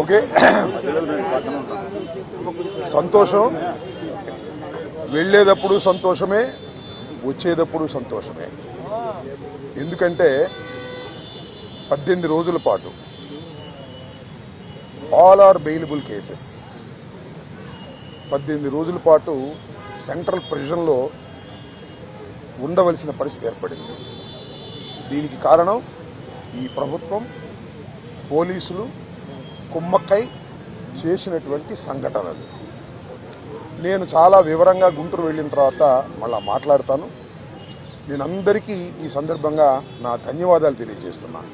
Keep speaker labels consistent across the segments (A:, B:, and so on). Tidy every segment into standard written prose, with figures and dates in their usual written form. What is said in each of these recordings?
A: Okay, సంతోషం. వెళ్ళేటప్పుడు సంతోషమే, వచ్చేటప్పుడు సంతోషమే. ఎందుకంటే 18 రోజుల పాటు ఆల్ ఆర్ బెయిలబుల్ కేసెస్, 18 రోజుల పాటు సెంట్రల్ ప్రిజన్లో ఉండవలసిన పరిస్థితి ఏర్పడింది. దీనికి కారణం ఈ ప్రభుత్వం, పోలీసులు కుమ్మక్కై చేసినటువంటి సంఘటనలు. నేను చాలా వివరంగా గుంటూరు వెళ్ళిన తర్వాత మళ్ళా మాట్లాడతాను. నేను అందరికీ ఈ సందర్భంగా నా ధన్యవాదాలు తెలియజేస్తున్నాను.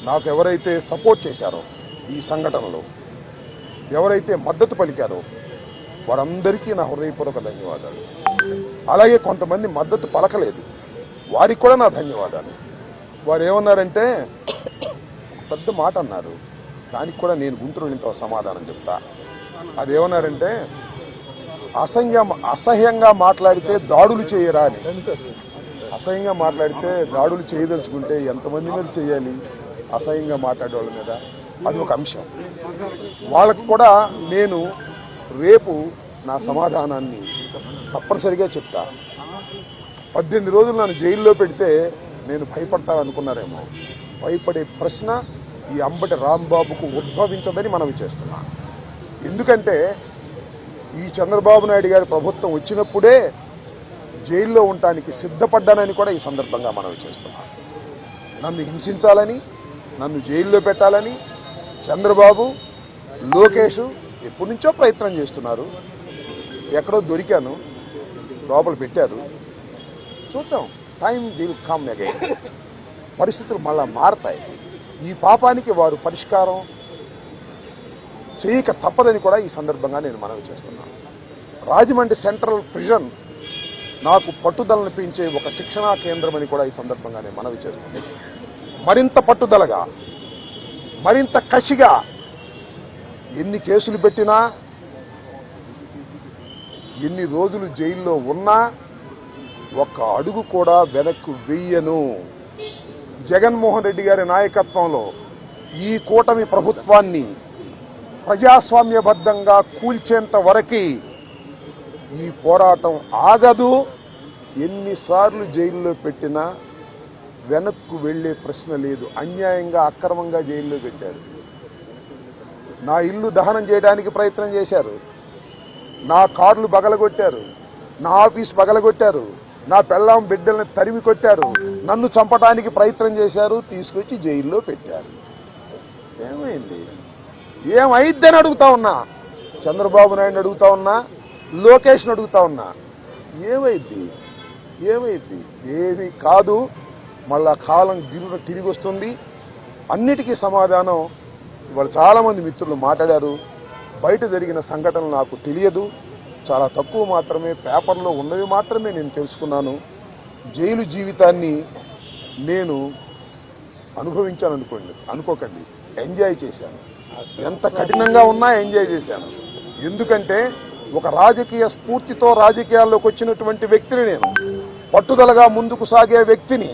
A: నాకు ఎవరైతే సపోర్ట్ చేశారో ఈ సంఘటనలో, ఎవరైతే మద్దతు పలికారో వారందరికీ నా హృదయపూర్వక ధన్యవాదాలు. అలాగే కొంతమంది మద్దతు పలకలేదు, వారికి కూడా నా ధన్యవాదాలు. వారు ఏమన్నారంటే పెద్ద మాట అన్నారు, దానికి కూడా నేను గుంటూరు వెళ్ళిన సమాధానం చెప్తా. అదేమన్నారంటే అసహ్యంగా మాట్లాడితే దాడులు చేయరా అని. అసహ్యంగా మాట్లాడితే దాడులు చేయదలుచుకుంటే ఎంతమంది మీద చేయాలి? అసహ్యంగా మాట్లాడే వాళ్ళ మీద. అది ఒక అంశం. వాళ్ళకు కూడా నేను రేపు నా సమాధానాన్ని తప్పనిసరిగా చెప్తా. 18 రోజులు నన్ను జైల్లో పెడితే నేను భయపడతాననుకున్నారేమో. భయపడే ప్రశ్న ఈ అంబటి రాంబాబుకు ఉద్భవించదని మనవి చేస్తున్నా. ఎందుకంటే ఈ చంద్రబాబు నాయుడు గారి ప్రభుత్వం వచ్చినప్పుడే జైల్లో ఉండటానికి సిద్ధపడ్డానని కూడా ఈ సందర్భంగా మనవి చేస్తున్నా. నన్ను హింసించాలని, నన్ను జైల్లో పెట్టాలని చంద్రబాబు, లోకేష్ ఎప్పటి నుంచో ప్రయత్నం చేస్తున్నారు. ఎక్కడో దొరికాను, లోపల పెట్టారు. చూద్దాం, టైం విల్ కమ్ అగైన్. పరిస్థితులు మళ్ళా మారతాయి. ఈ పాపానికి వారు పరిష్కారం చేయక తప్పదని కూడా ఈ సందర్భంగా నేను మనవి చేస్తున్నాను. రాజమండ్రి సెంట్రల్ ప్రిజన్ నాకు పట్టుదలను పెంచే ఒక శిక్షణా కేంద్రం అని కూడా ఈ సందర్భంగా నేను మనవి చేస్తున్నాను. మరింత పట్టుదలగా, మరింత కసిగా ఎన్ని కేసులు పెట్టినా, ఎన్ని రోజులు జైల్లో ఉన్నా ఒక్క అడుగు కూడా వెనక్కు వెయ్యను. జగన్మోహన్ రెడ్డి గారి నాయకత్వంలో ఈ కూటమి ప్రభుత్వాన్ని ప్రజాస్వామ్యబద్ధంగా కూల్చేంత వరకు ఈ పోరాటం ఆగదు. ఎన్నిసార్లు జైల్లో పెట్టినా వెనక్కు వెళ్లే ప్రశ్న లేదు. అన్యాయంగా, అక్రమంగా జైల్లో పెట్టారు. నా ఇల్లు దహనం చేయడానికి ప్రయత్నం చేశారు, నా కార్లు బగలగొట్టారు, నా ఆఫీస్ బగలగొట్టారు, నా పెళ్ళాం బిడ్డల్ని తరిమి కొట్టారు, నన్ను చంపడానికి ప్రయత్నం చేశారు, తీసుకొచ్చి జైల్లో పెట్టారు. ఏమైంది? ఏమైద్దని అడుగుతా ఉన్నా. చంద్రబాబు నాయుడు అడుగుతా ఉన్నా, లోకేష్ని అడుగుతా ఉన్నా. ఏమైద్ది? ఏమీ కాదు. మళ్ళా కాలం తిరిగి వస్తుంది. అన్నిటికీ సమాధానం ఇవాళ చాలామంది మిత్రులు మాట్లాడారు. బయట జరిగిన సంఘటనలు నాకు తెలియదు, చాలా తక్కువ మాత్రమే, పేపర్లో ఉన్నవి మాత్రమే నేను తెలుసుకున్నాను. జైలు జీవితాన్ని నేను అనుకోకండి, ఎంజాయ్ చేశాను. ఎంత కఠినంగా ఉన్నా ఎంజాయ్ చేశాను. ఎందుకంటే ఒక రాజకీయ స్ఫూర్తితో రాజకీయాల్లోకి వచ్చినటువంటి వ్యక్తిని నేను, పట్టుదలగా ముందుకు సాగే వ్యక్తిని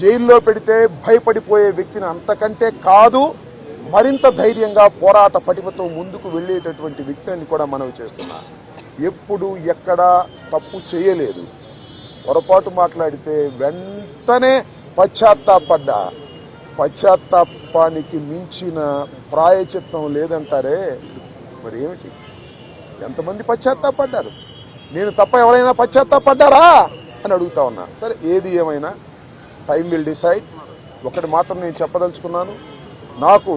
A: జైల్లో పెడితే భయపడిపోయే వ్యక్తిని అంతకంటే కాదు, మరింత ధైర్యంగా పోరాట పటిమతో ముందుకు వెళ్లేటటువంటి వ్యక్తిని కూడా మనవి చేస్తున్నా. ఎప్పుడు ఎక్కడా తప్పు చేయలేదు. పొరపాటు మాట్లాడితే వెంటనే పశ్చాత్తాపడ్డా. పశ్చాత్తాపానికి మించిన ప్రాయచిత్తం లేదంటారే, మరి ఏమిటి? ఎంతమంది పశ్చాత్తాపడ్డారు? నేను తప్ప ఎవరైనా పశ్చాత్తాపడ్డారా అని అడుగుతా ఉన్నా. సరే, ఏది ఏమైనా టైం విల్ డిసైడ్. ఒకటి మాత్రం నేను చెప్పదలుచుకున్నాను, నాకు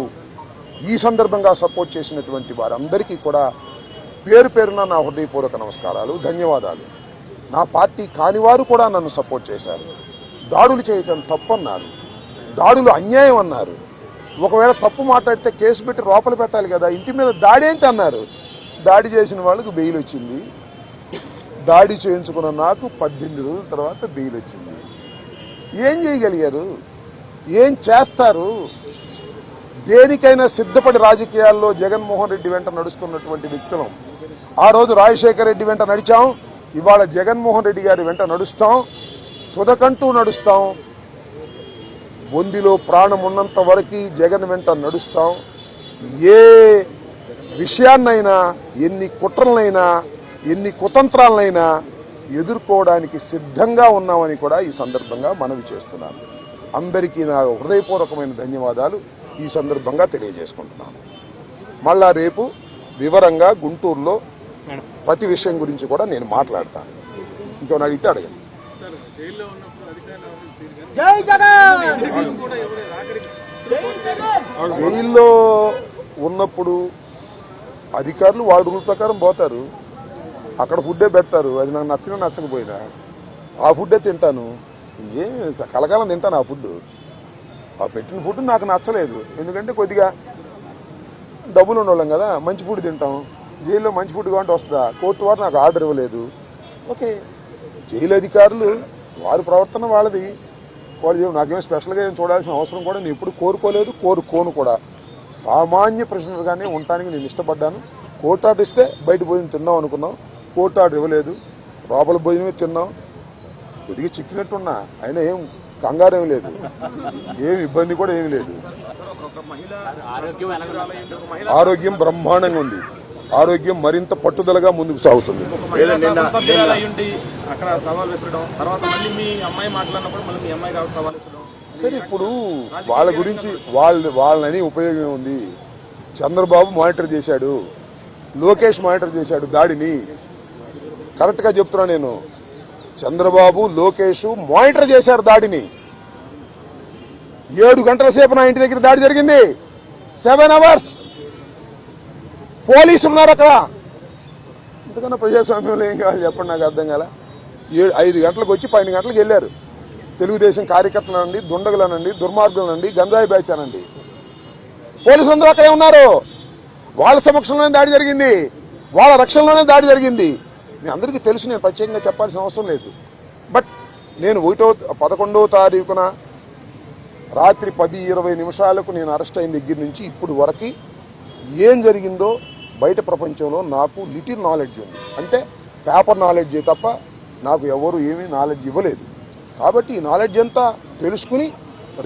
A: ఈ సందర్భంగా సపోర్ట్ చేసినటువంటి వారందరికీ కూడా పేరు పేరున నా హృదయపూర్వక నమస్కారాలు, ధన్యవాదాలు. నా పార్టీ కానివారు కూడా నన్ను సపోర్ట్ చేశారు. దాడులు చేయటం తప్పన్నారు, దాడులు అన్యాయం అన్నారు. ఒకవేళ తప్పు మాట్లాడితే కేసు పెట్టి లోపల పెట్టాలి కదా, ఇంటి మీద దాడి ఏంటి అన్నారు. దాడి చేసిన వాళ్ళకు బెయిల్ వచ్చింది. దాడి చేయించుకున్న నాకు 18 రోజుల తర్వాత బెయిల్ వచ్చింది. ఏం చేయగలిగారు? ఏం చేస్తారు? దేనికైనా సిద్ధపడి రాజకీయాల్లో జగన్మోహన్ రెడ్డి వెంట నడుస్తున్నటువంటి వ్యక్తులం. ఆ రోజు రాజశేఖర రెడ్డి వెంట నడిచాం, ఇవాళ జగన్మోహన్ రెడ్డి గారి వెంట నడుస్తాం, తుదకంటూ నడుస్తాం. బొందిలో ప్రాణం ఉన్నంత వరకు జగన్ వెంట నడుస్తాం. ఏ విషయాన్నైనా, ఎన్ని కుట్రలనైనా, ఎన్ని కుతంత్రాలనైనా ఎదుర్కోవడానికి సిద్ధంగా ఉన్నామని కూడా ఈ సందర్భంగా మనవి చేస్తున్నాను. అందరికీ నా హృదయపూర్వకమైన ధన్యవాదాలు ఈ సందర్భంగా తెలియజేసుకుంటున్నాను. మళ్ళా రేపు వివరంగా గుంటూరులో ప్రతి విషయం గురించి కూడా నేను మాట్లాడతాను. ఇంకోని అడిగితే అడగండి. జైల్లో ఉన్నప్పుడు అధికారులు వాళ్ళ రూల్ ప్రకారం పోతారు, అక్కడ ఫుడ్డే పెడతారు. అది నాకు నచ్చినా నచ్చకపోయినా ఆ ఫుడ్డే తింటాను. కలకాలం తింటాను ఆ ఫుడ్. ఆ పెట్టిన ఫుడ్ నాకు నచ్చలేదు, ఎందుకంటే కొద్దిగా డబ్బులు ఉండవాళ్ళం కదా, మంచి ఫుడ్ తింటాం. జైల్లో మంచి ఫుడ్ కావాలంటే వస్తుందా? కోర్టు వారు నాకు ఆర్డర్ ఇవ్వలేదు. ఓకే, జైలు అధికారులు వారి ప్రవర్తన వాళ్ళది, వాళ్ళు నాకేం స్పెషల్గా ఏం చూడాల్సిన అవసరం కూడా నేను ఎప్పుడు కోరుకోలేదు, కోరుకోను కూడా. సామాన్య ప్రశ్నలుగానే ఉండటానికి నేను ఇష్టపడ్డాను. కోర్టు ఆర్డర్ ఇస్తే బయట భోజనం తిందాం అనుకున్నాం, కోర్టు ఆర్డర్ ఇవ్వలేదు, లోపల భోజనమే తిన్నాం. కొద్దిగా చిక్కినట్టున్నా, అయినా ఏం కంగారు ఏం లేదు, ఏం ఇబ్బంది కూడా ఏమి లేదు. ఆరోగ్యం బ్రహ్మాండంగా ఉంది, ఆరోగ్యం మరింత పట్టుదలగా ముందుకు సాగుతుంది. సరే, ఇప్పుడు వాళ్ళ గురించి వాళ్ళని ఉపయోగం ఉంది. చంద్రబాబు మానిటర్ చేశాడు, లోకేష్ మానిటర్ చేశాడు దాడిని. కరెక్ట్గా చెప్తున్నా నేను, చంద్రబాబు లోకేష్ మానిటర్ చేశారు దాడిని. 7 గంటల సేపు నా ఇంటి దగ్గర దాడి జరిగింది. 7 hours పోలీసులు ఉన్నారు అక్కడ. ఇంతకన్నా ప్రజాస్వామ్యంలో ఏం కావాలి చెప్పండి, నాకు అర్థం కాల. 5 గంటలకు వచ్చి 12 గంటలకు వెళ్ళారు. తెలుగుదేశం కార్యకర్తలనండి, దుండగులనండి, దుర్మార్గులనండి, గంజాయి బ్యాచ్ అనండి, పోలీసులు అందరూ అక్కడే ఉన్నారు. వాళ్ళ సమక్షంలోనే దాడి జరిగింది, వాళ్ళ రక్షణలోనే దాడి జరిగింది. మీ అందరికీ తెలుసు, నేను ప్రత్యేకంగా చెప్పాల్సిన అవసరం లేదు. బట్ నేను 11వ తారీఖున రాత్రి 10:20 నేను అరెస్ట్ అయిన దగ్గర నుంచి ఇప్పుడు వరకు ఏం జరిగిందో బయట ప్రపంచంలో నాకు లిటిల్ నాలెడ్జ్ ఉంది. అంటే పేపర్ నాలెడ్జే తప్ప నాకు ఎవరు ఏమీ నాలెడ్జ్ ఇవ్వలేదు. కాబట్టి ఈ నాలెడ్జ్ అంతా తెలుసుకుని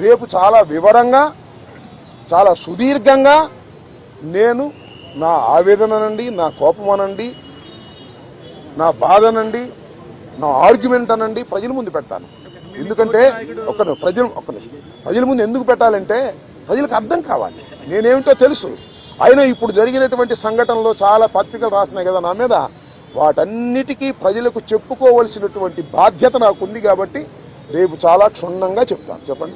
A: రేపు చాలా వివరంగా, చాలా సుదీర్ఘంగా నేను నా ఆవేదననండి, నా కోపం అనండి, నా బాధ అనండి, నా ఆర్గ్యుమెంట్ అనండి ప్రజల ముందు పెడతాను. ఎందుకంటే ప్రజల ముందు ఎందుకు పెట్టాలంటే ప్రజలకు అర్థం కావాలి, నేనేమిటో తెలుసు. అయినా ఇప్పుడు జరిగినటువంటి సంఘటనలో చాలా పత్రికలు రాసినాయి కదా నా మీద, వాటన్నిటికీ ప్రజలకు చెప్పుకోవలసినటువంటి బాధ్యత నాకు ఉంది. కాబట్టి రేపు చాలా క్షుణ్ణంగా చెప్తాను. చెప్పండి.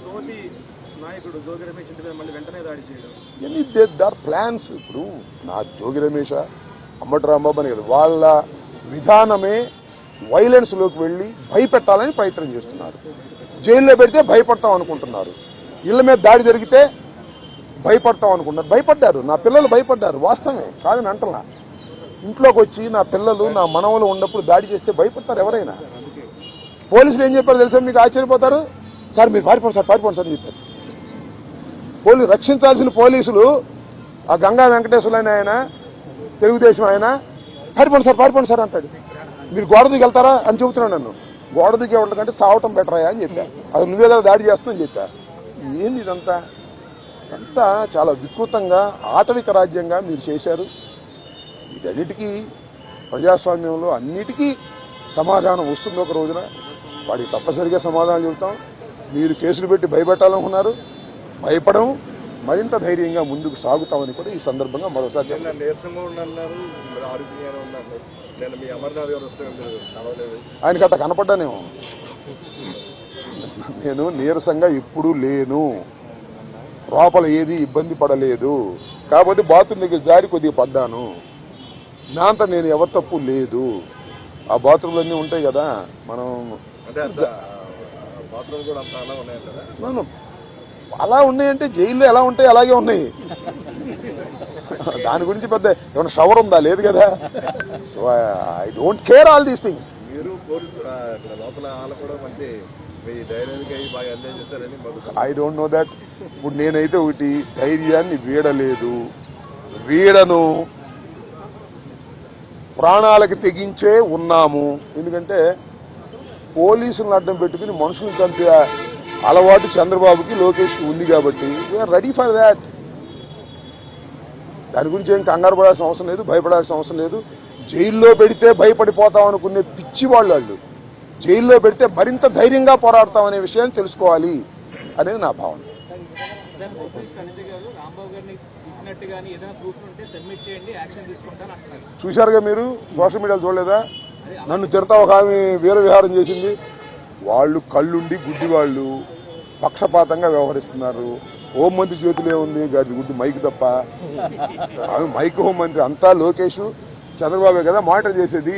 A: దార్ ప్లాన్స్. ఇప్పుడు నా జోగి రమేష్, అమ్మటి రాంబాబు అని కదా, వాళ్ళ విధానమే వైలెన్స్ లోకి వెళ్లి భయపెట్టాలని ప్రయత్నం చేస్తున్నారు. జైల్లో పెడితే భయపడతాం అనుకుంటున్నారు, ఇళ్ల మీద దాడి జరిగితే భయపడతాం అనుకుంటున్నారు. భయపడ్డారు, నా పిల్లలు భయపడ్డారు, వాస్తవమే కాదని అంటలా. ఇంట్లోకి వచ్చి నా పిల్లలు, నా మనవలు ఉన్నప్పుడు దాడి చేస్తే భయపడతారు ఎవరైనా. పోలీసులు ఏం చెప్పారు తెలుసా, మీకు ఆశ్చర్యపోతారు. సార్ మీరు పారిపోండి సార్, పారిపోండి సార్ అని చెప్పారు. రక్షించాల్సిన పోలీసులు, ఆ గంగా వెంకటేశ్వర ఆయన తెలుగుదేశం ఆయన, పారిపోండి సార్ అంటాడు. మీరు గోడ దిగి వెళ్తారా అని చెబుతున్నాడు నన్ను. గోడ దిగి వెళ్ళకంటే సావటం బెటరాయా అని చెప్పా. అది నువ్వే కదా దాడి చేస్తుందని చెప్పా. ఏంది ఇదంతా? అంతా చాలా వికృతంగా, ఆటవిక రాజ్యంగా మీరు చేశారు. వీటన్నిటికీ ప్రజాస్వామ్యంలో అన్నిటికీ సమాధానం వస్తుంది ఒక రోజున. వాడికి తప్పనిసరిగా సమాధానం చెబుతాం. మీరు కేసులు పెట్టి భయపెట్టాలనుకున్నారు, భయపడం, మరింత ధైర్యంగా ముందుకు సాగుతామని కూడా ఈ సందర్భంగా మరోసారి ఆయనకి అట్లా కనపడ్డానేమో. నేను నీరసంగా ఎప్పుడూ లేను, లోపల ఏది ఇబ్బంది పడలేదు. కాబట్టి బాత్రూమ్ దగ్గర జారి కొద్దిగా పడ్డాను. నా అంతా నేను ఎవరి తప్పు లేదు. ఆ బాత్రూమ్లు అన్నీ ఉంటాయి కదా, మనం అలా ఉన్నాయంటే జైల్లో ఎలా ఉంటాయి అలాగే ఉన్నాయి. దాని గురించి పెద్ద ఏమైనా షవర్ ఉందా? లేదు కదా. So I don't care all these things. I don't know that. ఇప్పుడు నేనైతే ఒకటి, ధైర్యాన్ని వీడలేదు, వీడను, ప్రాణాలకు తెగించే ఉన్నాము. ఎందుకంటే పోలీసులను అడ్డం పెట్టుకుని మనుషులను చంపే అలవాటు చంద్రబాబుకి లోకేష్కి ఉంది కాబట్టి వీఆర్ రెడీ ఫర్ దాట్. దాని గురించి ఏం కంగారు పడాల్సిన అవసరం లేదు, భయపడాల్సిన అవసరం లేదు. జైల్లో పెడితే భయపడిపోతాం అనుకునే పిచ్చి వాళ్ళు జైల్లో పెడితే మరింత ధైర్యంగా పోరాడతాం అనే విషయాన్ని తెలుసుకోవాలి అనేది నా భావన. చూశారుగా మీరు, సోషల్ మీడియాలో చూడలేదా? నన్ను తిడతా ఒక ఆమె వీర విహారం చేసింది. వాళ్ళు కళ్ళుండి గుడ్డి వాళ్ళు పక్షపాతంగా వ్యవహరిస్తున్నారు. హోంమంత్రి చేతిలో ఉంది గారి గుడ్డి మైక్ తప్ప. మైక్ హోంమంత్రి అంతా లోకేష్ చంద్రబాబే కదా మానిటర్ చేసేది.